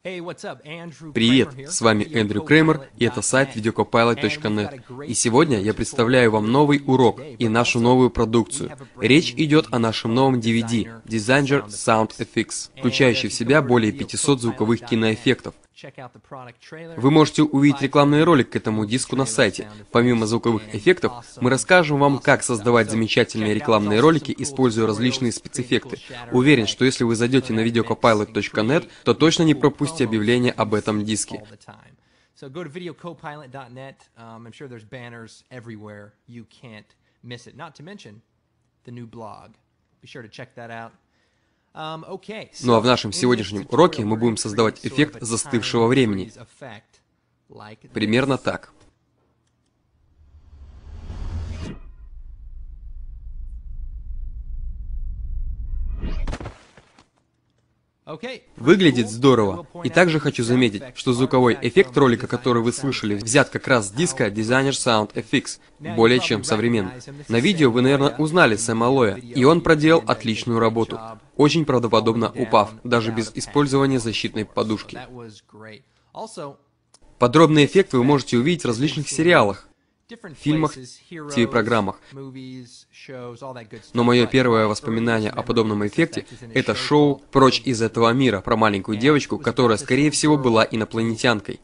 Привет, с вами Эндрю Креймер, и это сайт videocopilot.net. И сегодня я представляю вам новый урок и нашу новую продукцию. Речь идет о нашем новом DVD, Designer Sound Effects, включающий в себя более 500 звуковых киноэффектов. Вы можете увидеть рекламный ролик к этому диску на сайте. Помимо звуковых эффектов, мы расскажем вам, как создавать замечательные рекламные ролики, используя различные спецэффекты. Уверен, что если вы зайдете на videocopilot.net, то точно не пропустите объявление об этом диске. Ну а в нашем сегодняшнем уроке мы будем создавать эффект застывшего времени. Примерно так. Выглядит здорово. И также хочу заметить, что звуковой эффект ролика, который вы слышали, взят как раз с диска Designer Sound Effects, более чем современный. На видео вы, наверное, узнали Сэма Лоя, и он проделал отличную работу, очень правдоподобно упав, даже без использования защитной подушки. Подробный эффект вы можете увидеть в различных сериалах, фильмах, ТВ-программах. Но мое первое воспоминание о подобном эффекте – это шоу «Прочь из этого мира» про маленькую девочку, которая, скорее всего, была инопланетянкой.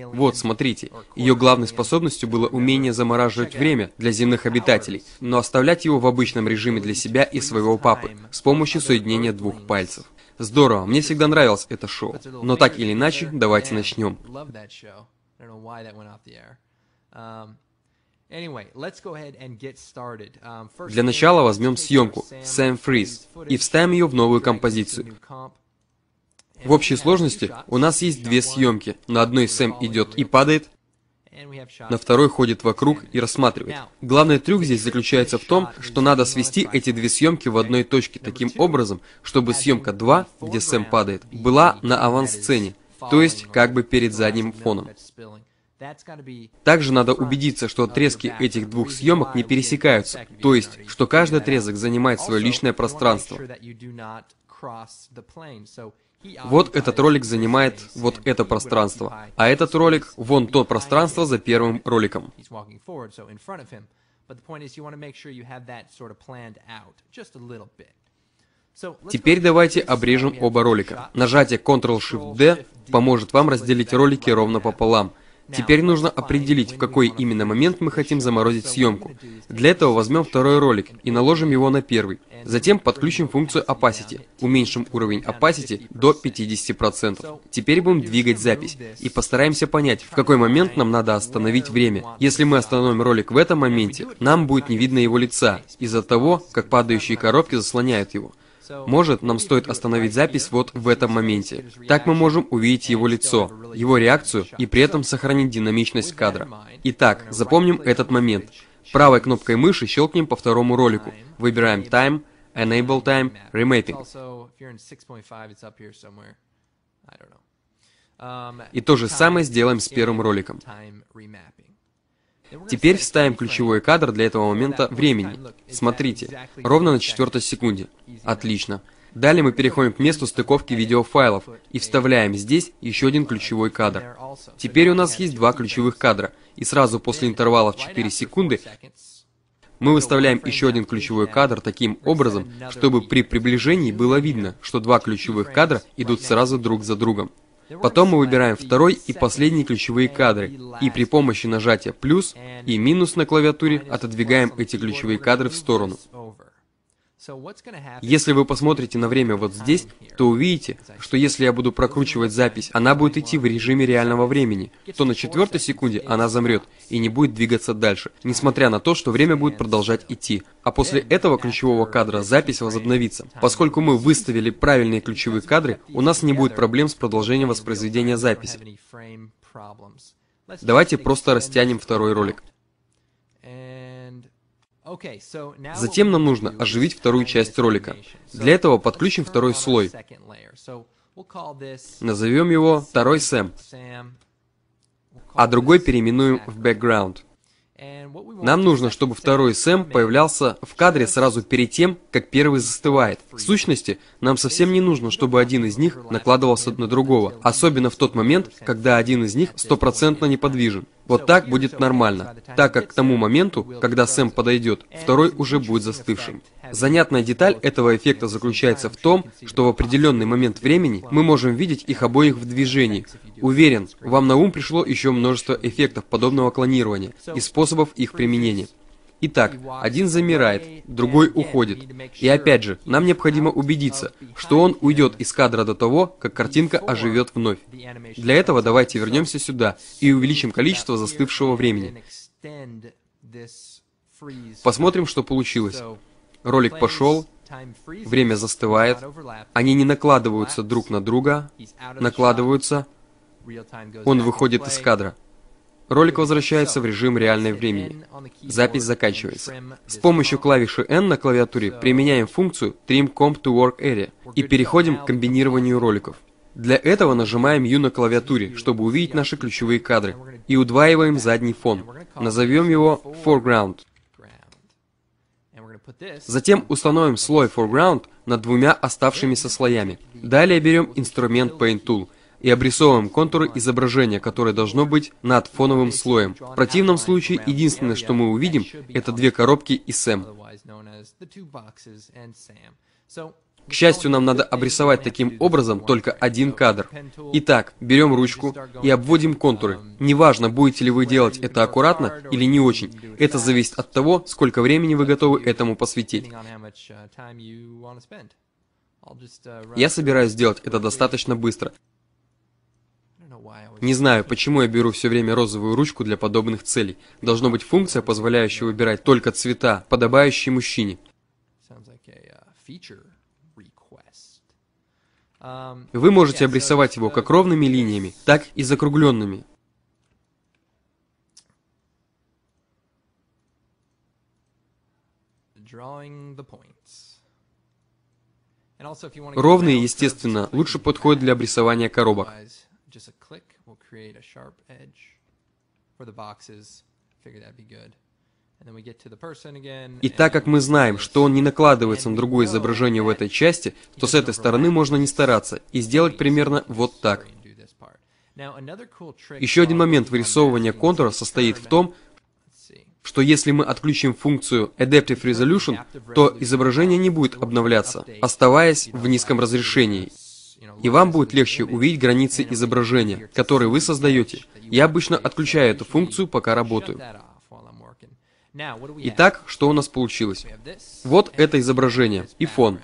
Вот, смотрите, ее главной способностью было умение замораживать время для земных обитателей, но оставлять его в обычном режиме для себя и своего папы с помощью соединения двух пальцев. Здорово, мне всегда нравилось это шоу. Но так или иначе, давайте начнем. Для начала возьмем съемку Sam Freeze и вставим ее в новую композицию. В общей сложности у нас есть две съемки. На одной Сэм идет и падает, на второй ходит вокруг и рассматривает. Главный трюк здесь заключается в том, что надо свести эти две съемки в одной точке таким образом, чтобы съемка 2, где Сэм падает, была на авансцене, то есть как бы перед задним фоном. Также надо убедиться, что отрезки этих двух съемок не пересекаются, то есть, что каждый отрезок занимает свое личное пространство. Вот этот ролик занимает вот это пространство, а этот ролик вон то пространство за первым роликом. Теперь давайте обрежем оба ролика. Нажатие Ctrl-Shift-D поможет вам разделить ролики ровно пополам. Теперь нужно определить, в какой именно момент мы хотим заморозить съемку. Для этого возьмем второй ролик и наложим его на первый. Затем подключим функцию Opacity. Уменьшим уровень Opacity до 50%. Теперь будем двигать запись и постараемся понять, в какой момент нам надо остановить время. Если мы остановим ролик в этом моменте, нам будет не видно его лица, из-за того, как падающие коробки заслоняют его. Может, нам стоит остановить запись вот в этом моменте. Так мы можем увидеть его лицо, его реакцию и при этом сохранить динамичность кадра. Итак, запомним этот момент. Правой кнопкой мыши щелкнем по второму ролику. Выбираем Time, Enable Time, Remapping. И то же самое сделаем с первым роликом. Теперь вставим ключевой кадр для этого момента времени. Смотрите, ровно на 4-й секунде. Отлично. Далее мы переходим к месту стыковки видеофайлов и вставляем здесь еще один ключевой кадр. Теперь у нас есть два ключевых кадра, и сразу после интервала в 4 секунды мы выставляем еще один ключевой кадр таким образом, чтобы при приближении было видно, что два ключевых кадра идут сразу друг за другом. Потом мы выбираем второй и последний ключевые кадры, и при помощи нажатия плюс и минус на клавиатуре отодвигаем эти ключевые кадры в сторону. Если вы посмотрите на время вот здесь, то увидите, что если я буду прокручивать запись, она будет идти в режиме реального времени, то на 4-й секунде она замрет и не будет двигаться дальше, несмотря на то, что время будет продолжать идти. А после этого ключевого кадра запись возобновится. Поскольку мы выставили правильные ключевые кадры, у нас не будет проблем с продолжением воспроизведения записи. Давайте просто растянем второй ролик. Затем нам нужно оживить вторую часть ролика. Для этого подключим второй слой. Назовем его «Второй Сэм», а другой переименуем в «Background». Нам нужно, чтобы второй Сэм появлялся в кадре сразу перед тем, как первый застывает. В сущности, нам совсем не нужно, чтобы один из них накладывался на другого, особенно в тот момент, когда один из них стопроцентно неподвижен. Вот так будет нормально, так как к тому моменту, когда Сэм подойдет, второй уже будет застывшим. Занятная деталь этого эффекта заключается в том, что в определенный момент времени мы можем видеть их обоих в движении. Уверен, вам на ум пришло еще множество эффектов подобного клонирования и способов их применения. Итак, один замирает, другой уходит. И опять же, нам необходимо убедиться, что он уйдет из кадра до того, как картинка оживет вновь. Для этого давайте вернемся сюда и увеличим количество застывшего времени. Посмотрим, что получилось. Ролик пошел, время застывает, они не накладываются друг на друга, накладываются, он выходит из кадра. Ролик возвращается в режим реального времени. Запись заканчивается. С помощью клавиши N на клавиатуре применяем функцию Trim Comp to Work Area и переходим к комбинированию роликов. Для этого нажимаем U на клавиатуре, чтобы увидеть наши ключевые кадры, и удваиваем задний фон. Назовем его Foreground. Затем установим слой Foreground над двумя оставшимися слоями. Далее берем инструмент Paint Tool и обрисовываем контуры изображения, которое должно быть над фоновым слоем. В противном случае, единственное, что мы увидим, это две коробки и Сэм. К счастью, нам надо обрисовать таким образом только один кадр. Итак, берем ручку и обводим контуры. Неважно, будете ли вы делать это аккуратно или не очень. Это зависит от того, сколько времени вы готовы этому посвятить. Я собираюсь сделать это достаточно быстро. Не знаю, почему я беру все время розовую ручку для подобных целей. Должна быть функция, позволяющая выбирать только цвета, подобающие мужчине. Вы можете обрисовать его как ровными линиями, так и закругленными. Ровные, естественно, лучше подходят для обрисования коробок. И так как мы знаем, что он не накладывается на другое изображение в этой части, то с этой стороны можно не стараться и сделать примерно вот так. Еще один момент вырисовывания контура состоит в том, что если мы отключим функцию Adaptive Resolution, то изображение не будет обновляться, оставаясь в низком разрешении. И вам будет легче увидеть границы изображения, которые вы создаете. Я обычно отключаю эту функцию, пока работаю. Итак, что у нас получилось? Вот это изображение и фон.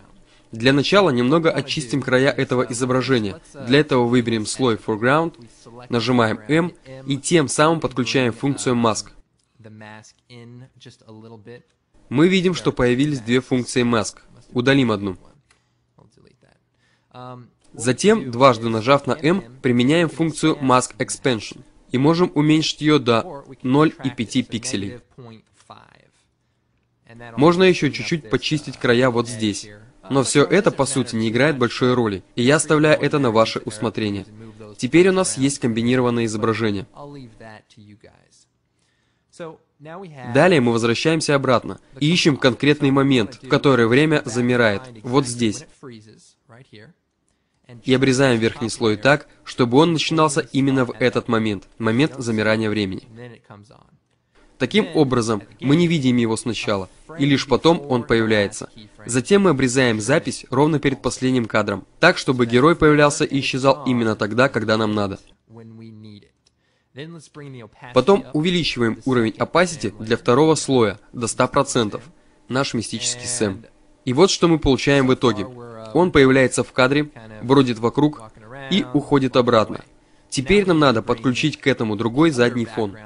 Для начала немного очистим края этого изображения. Для этого выберем слой Foreground, нажимаем M и тем самым подключаем функцию Mask. Мы видим, что появились две функции Mask. Удалим одну. Затем, дважды нажав на M, применяем функцию Mask Expansion и можем уменьшить ее до 0,5 пикселей. Можно еще чуть-чуть почистить края вот здесь. Но все это, по сути, не играет большой роли, и я оставляю это на ваше усмотрение. Теперь у нас есть комбинированное изображение. Далее мы возвращаемся обратно и ищем конкретный момент, в который время замирает, вот здесь. И обрезаем верхний слой так, чтобы он начинался именно в этот момент замирания времени. Таким образом, мы не видим его сначала, и лишь потом он появляется. Затем мы обрезаем запись ровно перед последним кадром, так, чтобы герой появлялся и исчезал именно тогда, когда нам надо. Потом увеличиваем уровень opacity для второго слоя до 100%, наш мистический Сэм. И вот что мы получаем в итоге. Он появляется в кадре, бродит вокруг и уходит обратно. Теперь нам надо подключить к этому другой задний фон.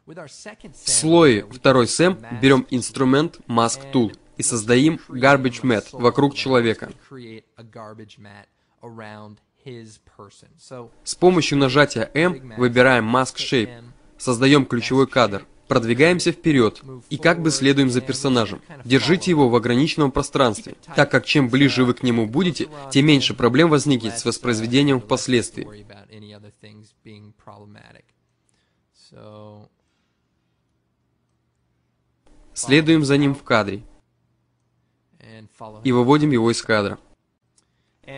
В слое второй Сэм берем инструмент Mask Tool и создадим Garbage Mat вокруг человека. С помощью нажатия M выбираем Mask Shape, создаем ключевой кадр, продвигаемся вперед и как бы следуем за персонажем. Держите его в ограниченном пространстве, так как чем ближе вы к нему будете, тем меньше проблем возникнет с воспроизведением впоследствии. Следуем за ним в кадре и выводим его из кадра.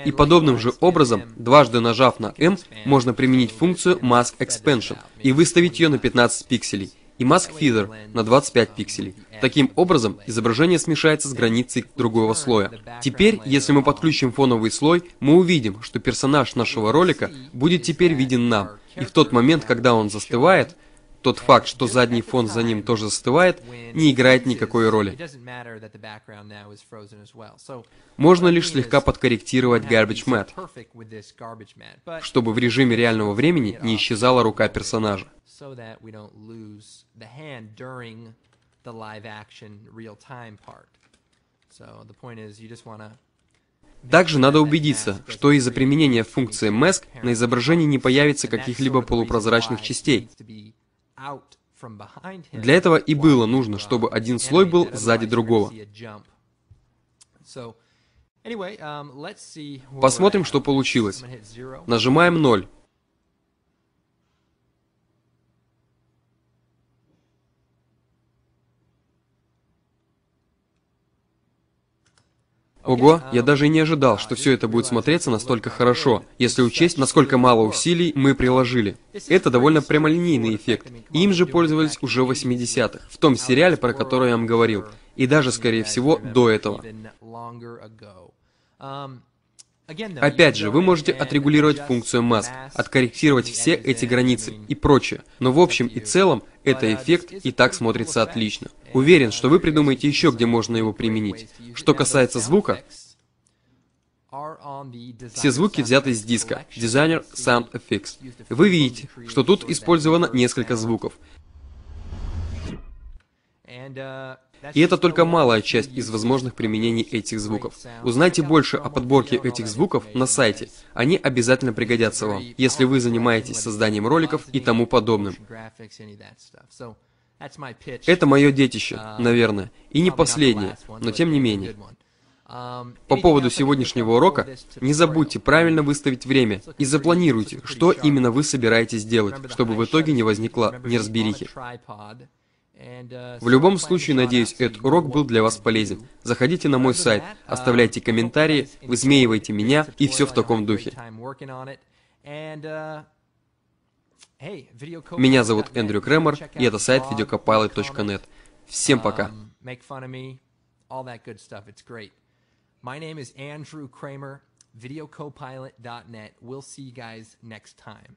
И подобным же образом, дважды нажав на M, можно применить функцию Mask Expansion и выставить ее на 15 пикселей, и Mask Feather на 25 пикселей. Таким образом, изображение смешается с границей другого слоя. Теперь, если мы подключим фоновый слой, мы увидим, что персонаж нашего ролика будет теперь виден нам. И в тот момент, когда он застывает, тот факт, что задний фон за ним тоже застывает, не играет никакой роли. Можно лишь слегка подкорректировать Garbage Matte, чтобы в режиме реального времени не исчезала рука персонажа. Также надо убедиться, что из-за применения функции Mask на изображении не появится каких-либо полупрозрачных частей. Для этого и было нужно, чтобы один слой был сзади другого. Посмотрим, что получилось. Нажимаем 0. Ого, я даже и не ожидал, что все это будет смотреться настолько хорошо, если учесть, насколько мало усилий мы приложили. Это довольно прямолинейный эффект, и им же пользовались уже в 80-х, в том сериале, про который я вам говорил, и даже, скорее всего, до этого. Опять же, вы можете отрегулировать функцию Mask, откорректировать все эти границы и прочее, но в общем и целом, это эффект и так смотрится отлично. Уверен, что вы придумаете еще, где можно его применить. Что касается звука, все звуки взяты с диска Designer Sound Effects. Вы видите, что тут использовано несколько звуков. И это только малая часть из возможных применений этих звуков. Узнайте больше о подборке этих звуков на сайте. Они обязательно пригодятся вам, если вы занимаетесь созданием роликов и тому подобным. Это мое детище, наверное, и не последнее, но тем не менее. По поводу сегодняшнего урока, не забудьте правильно выставить время и запланируйте, что именно вы собираетесь делать, чтобы в итоге не возникло неразберихи. В любом случае, надеюсь, этот урок был для вас полезен. Заходите на мой сайт, оставляйте комментарии, высмеивайте меня и все в таком духе. Меня зовут Эндрю Кремер, и это сайт videocopilot.net. Всем пока! My name is Andrew Kramer, videocopilot.net. We'll see you guys next time.